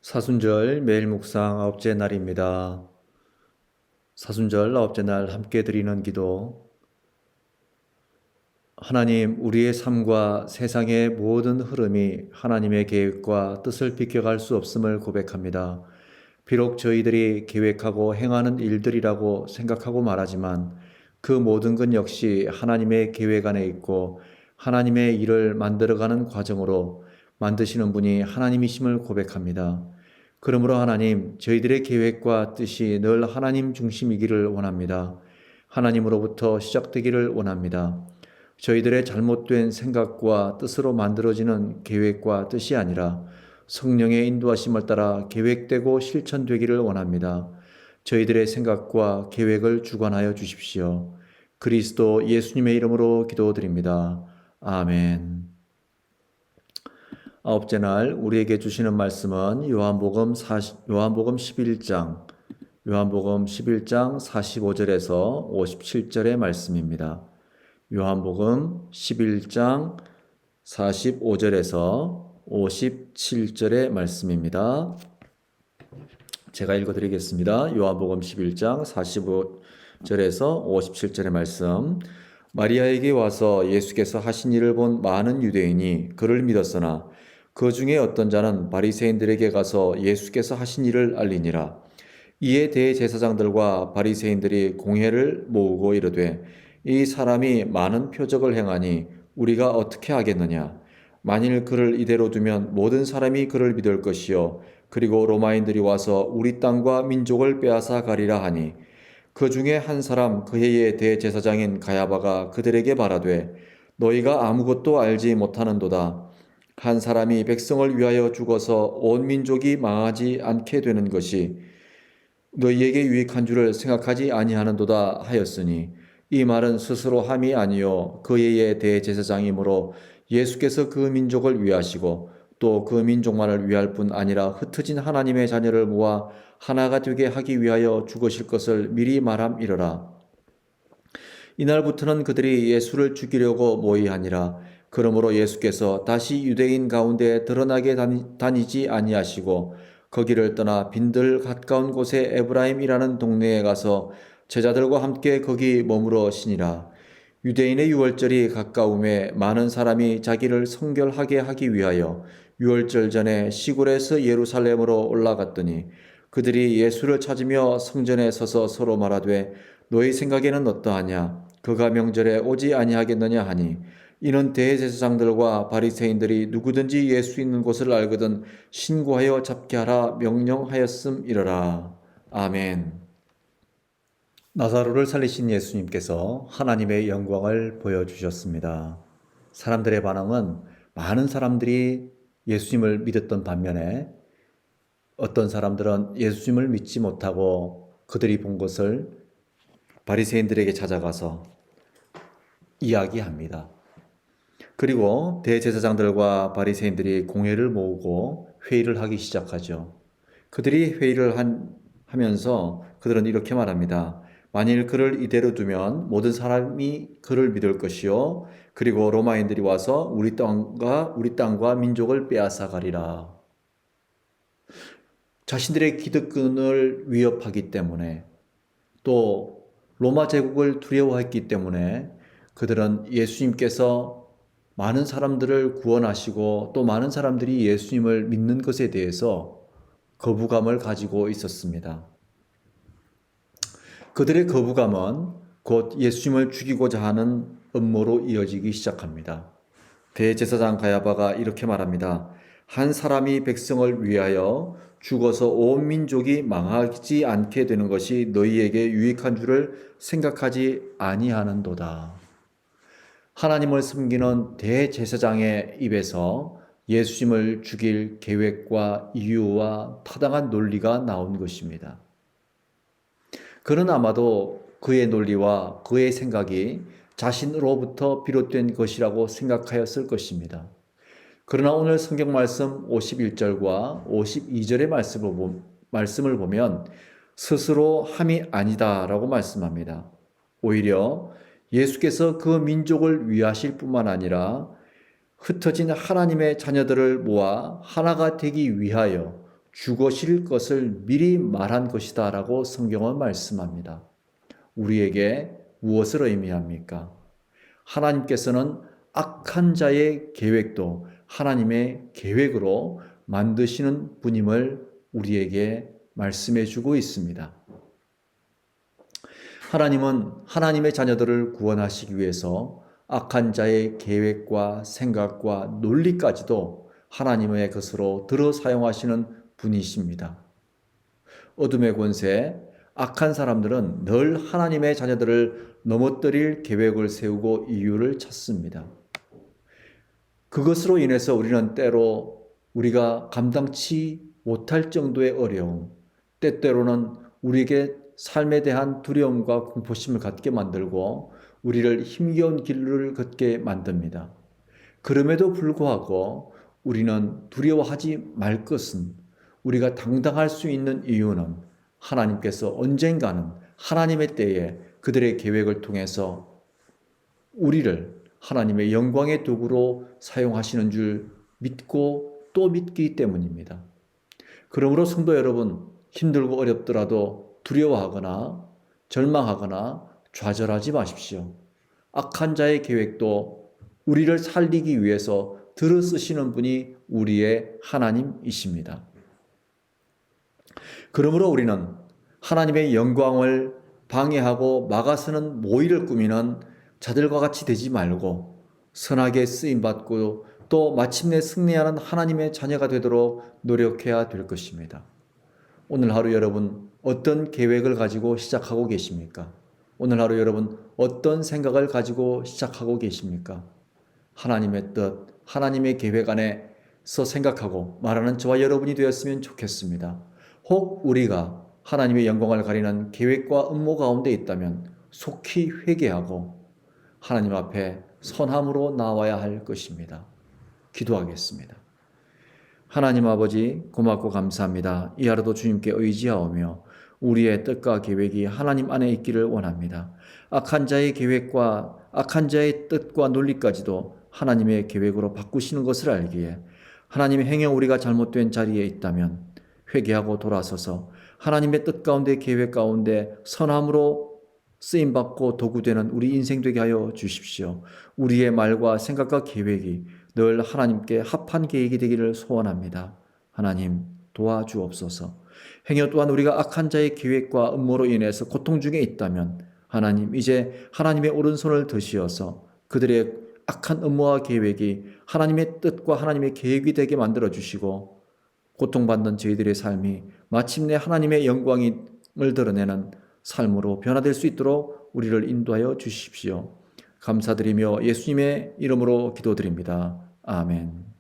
사순절 매일 묵상 아홉째 날입니다. 사순절 아홉째 날 함께 드리는 기도. 하나님, 우리의 삶과 세상의 모든 흐름이 하나님의 계획과 뜻을 비껴갈 수 없음을 고백합니다. 비록 저희들이 계획하고 행하는 일들이라고 생각하고 말하지만 그 모든 것 역시 하나님의 계획 안에 있고 하나님의 일을 만들어가는 과정으로 만드시는 분이 하나님이심을 고백합니다. 그러므로 하나님, 저희들의 계획과 뜻이 늘 하나님 중심이기를 원합니다. 하나님으로부터 시작되기를 원합니다. 저희들의 잘못된 생각과 뜻으로 만들어지는 계획과 뜻이 아니라 성령의 인도하심을 따라 계획되고 실천되기를 원합니다. 저희들의 생각과 계획을 주관하여 주십시오. 그리스도 예수님의 이름으로 기도드립니다. 아멘. 아홉째 날 우리에게 주시는 말씀은 요한복음 11장 45절에서 57절의 말씀입니다. 요한복음 11장 45절에서 57절의 말씀입니다. 제가 읽어드리겠습니다. 요한복음 11장 45절에서 57절의 말씀. 마리아에게 와서 예수께서 하신 일을 본 많은 유대인이 그를 믿었으나 그 중에 어떤 자는 바리새인들에게 가서 예수께서 하신 일을 알리니라. 이에 대제사장들과 바리새인들이 공회를 모으고 이르되 이 사람이 많은 표적을 행하니 우리가 어떻게 하겠느냐. 만일 그를 이대로 두면 모든 사람이 그를 믿을 것이요 그리고 로마인들이 와서 우리 땅과 민족을 빼앗아 가리라 하니 그 중에 한 사람 그 해의 대제사장인 가야바가 그들에게 말하되 너희가 아무것도 알지 못하는도다. 한 사람이 백성을 위하여 죽어서 온 민족이 망하지 않게 되는 것이 너희에게 유익한 줄을 생각하지 아니하는도다 하였으니 이 말은 스스로 함이 아니요 그 해의 대제사장이므로 예수께서 그 민족을 위하시고 또 그 민족만을 위할 뿐 아니라 흩어진 하나님의 자녀를 모아 하나가 되게 하기 위하여 죽으실 것을 미리 말함이러라. 이날부터는 그들이 예수를 죽이려고 모의하니라. 그러므로 예수께서 다시 유대인 가운데 드러나게 다니지 아니하시고 거기를 떠나 빈들 가까운 곳에 에브라임이라는 동네에 가서 제자들과 함께 거기 머무러시니라. 유대인의 유월절이 가까움에 많은 사람이 자기를 성결하게 하기 위하여 유월절 전에 시골에서 예루살렘으로 올라갔더니 그들이 예수를 찾으며 성전에 서서 서로 말하되 너희 생각에는 어떠하냐? 그가 명절에 오지 아니하겠느냐 하니 이는 대제사장들과 바리새인들이 누구든지 예수 있는 곳을 알거든 신고하여 잡게 하라 명령하였음이러라. 아멘. 나사로를 살리신 예수님께서 하나님의 영광을 보여주셨습니다. 사람들의 반응은 많은 사람들이 예수님을 믿었던 반면에 어떤 사람들은 예수님을 믿지 못하고 그들이 본 것을 바리새인들에게 찾아가서 이야기합니다. 그리고 대제사장들과 바리새인들이 공회를 모으고 회의를 하기 시작하죠. 그들이 회의를 하면서 그들은 이렇게 말합니다. 만일 그를 이대로 두면 모든 사람이 그를 믿을 것이요 그리고 로마인들이 와서 우리 땅과 민족을 빼앗아 가리라. 자신들의 기득권을 위협하기 때문에 또 로마 제국을 두려워했기 때문에 그들은 예수님께서 많은 사람들을 구원하시고 또 많은 사람들이 예수님을 믿는 것에 대해서 거부감을 가지고 있었습니다. 그들의 거부감은 곧 예수님을 죽이고자 하는 음모로 이어지기 시작합니다. 대제사장 가야바가 이렇게 말합니다. 한 사람이 백성을 위하여 죽어서 온 민족이 망하지 않게 되는 것이 너희에게 유익한 줄을 생각하지 아니하는도다. 하나님을 섬기는 대제사장의 입에서 예수님을 죽일 계획과 이유와 타당한 논리가 나온 것입니다. 그는 아마도 그의 논리와 그의 생각이 자신으로부터 비롯된 것이라고 생각하였을 것입니다. 그러나 오늘 성경 말씀 51절과 52절의 말씀을 보면 스스로 함이 아니다라고 말씀합니다. 오히려 예수께서 그 민족을 위하실 뿐만 아니라 흩어진 하나님의 자녀들을 모아 하나가 되기 위하여 죽으실 것을 미리 말한 것이다 라고 성경은 말씀합니다. 우리에게 무엇을 의미합니까? 하나님께서는 악한 자의 계획도 하나님의 계획으로 만드시는 분임을 우리에게 말씀해 주고 있습니다. 하나님은 하나님의 자녀들을 구원하시기 위해서 악한 자의 계획과 생각과 논리까지도 하나님의 것으로 들어 사용하시는 분이십니다. 어둠의 권세, 악한 사람들은 늘 하나님의 자녀들을 넘어뜨릴 계획을 세우고 이유를 찾습니다. 그것으로 인해서 우리는 때로 우리가 감당치 못할 정도의 어려움, 때때로는 우리에게 삶에 대한 두려움과 공포심을 갖게 만들고 우리를 힘겨운 길을 걷게 만듭니다. 그럼에도 불구하고 우리는 두려워하지 말 것은, 우리가 당당할 수 있는 이유는 하나님께서 언젠가는 하나님의 때에 그들의 계획을 통해서 우리를 하나님의 영광의 도구로 사용하시는 줄 믿고 또 믿기 때문입니다. 그러므로 성도 여러분, 힘들고 어렵더라도 두려워하거나 절망하거나 좌절하지 마십시오. 악한 자의 계획도 우리를 살리기 위해서 들어 쓰시는 분이 우리의 하나님이십니다. 그러므로 우리는 하나님의 영광을 방해하고 막아서는 모의를 꾸미는 자들과 같이 되지 말고 선하게 쓰임받고 또 마침내 승리하는 하나님의 자녀가 되도록 노력해야 될 것입니다. 오늘 하루 여러분 어떤 계획을 가지고 시작하고 계십니까? 오늘 하루 여러분 어떤 생각을 가지고 시작하고 계십니까? 하나님의 뜻, 하나님의 계획 안에서 생각하고 말하는 저와 여러분이 되었으면 좋겠습니다. 혹 우리가 하나님의 영광을 가리는 계획과 음모 가운데 있다면 속히 회개하고 하나님 앞에 선함으로 나와야 할 것입니다. 기도하겠습니다. 하나님 아버지, 고맙고 감사합니다. 이 하루도 주님께 의지하오며 우리의 뜻과 계획이 하나님 안에 있기를 원합니다. 악한 자의 계획과 악한 자의 뜻과 논리까지도 하나님의 계획으로 바꾸시는 것을 알기에 하나님의 행여 우리가 잘못된 자리에 있다면 회개하고 돌아서서 하나님의 뜻 가운데 계획 가운데 선함으로 쓰임받고 도구되는 우리 인생 되게 하여 주십시오. 우리의 말과 생각과 계획이 늘 하나님께 합한 계획이 되기를 소원합니다. 하나님 도와주옵소서. 행여 또한 우리가 악한 자의 계획과 음모로 인해서 고통 중에 있다면 하나님 이제 하나님의 오른손을 드시어서 그들의 악한 음모와 계획이 하나님의 뜻과 하나님의 계획이 되게 만들어 주시고 고통받는 저희들의 삶이 마침내 하나님의 영광을 드러내는 삶으로 변화될 수 있도록 우리를 인도하여 주십시오. 감사드리며 예수님의 이름으로 기도드립니다. 아멘.